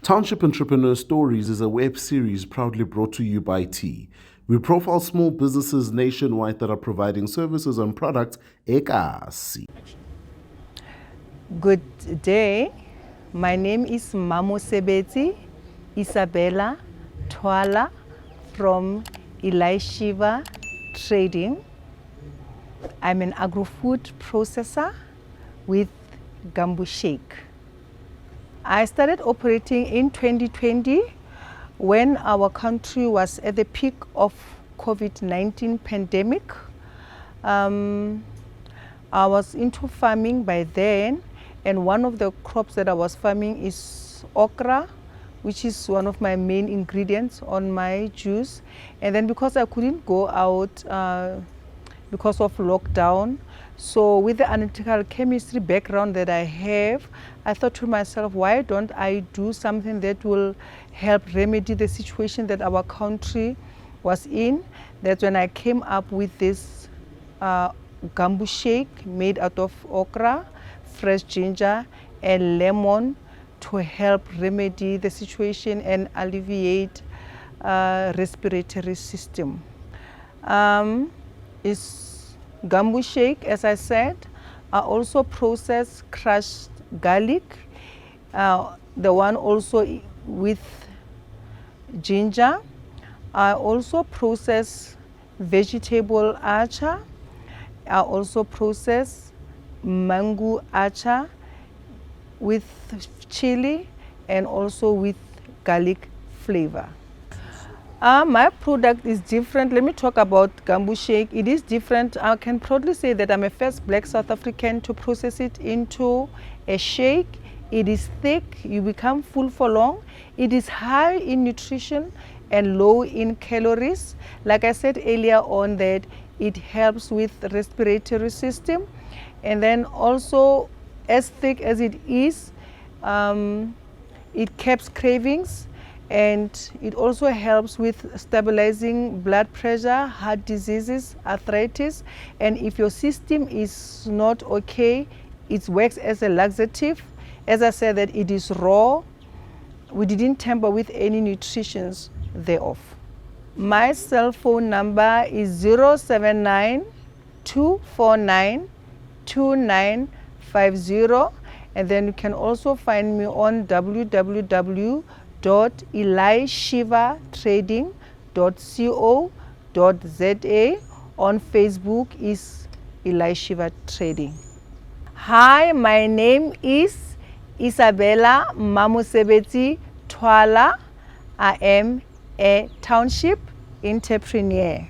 Township Entrepreneurs Stories is a web series proudly brought to you by T. We profile small businesses nationwide that are providing services and products ekasi. Good day. My name is Sebeti Isabella Twala from Elisheva Trading. I'm an agro-food processor with Gambu Shake. I started operating in 2020 when our country was at the peak of COVID-19 pandemic. I was into farming by then, and one of the crops that I was farming is okra, which is one of my main ingredients on my juice. And then because I couldn't go out because of lockdown, so with the analytical chemistry background that I have, I thought to myself, why don't I do something that will help remedy the situation that our country was in? That's when I came up with this Gambu Shake made out of okra, fresh ginger and lemon to help remedy the situation and alleviate respiratory system. It's Gambu Shake, as I said. I also process crushed garlic, the one also with ginger. I also process vegetable acha. I also process mango acha with chili and also with garlic flavor. My product is different. Let me talk about Gambu Shake. It is different. I can proudly say that I'm a first Black South African to process it into a shake. It is thick, you become full for long. It is high in nutrition and low in calories. Like I said earlier on, that it helps with the respiratory system. And then also, as thick as it is, it keeps cravings, and it also helps with stabilizing blood pressure, heart diseases, arthritis. And if your system is not okay, it works as a laxative. As I said, that it is raw. We didn't tamper with any nutritions thereof. My cell phone number is 079 249 2950, and then you can also find me on www.elishevatrading.co.za. On Facebook is Elisheva Trading. Hi, my name is Isabella Sebeti Twala. I am a township entrepreneur.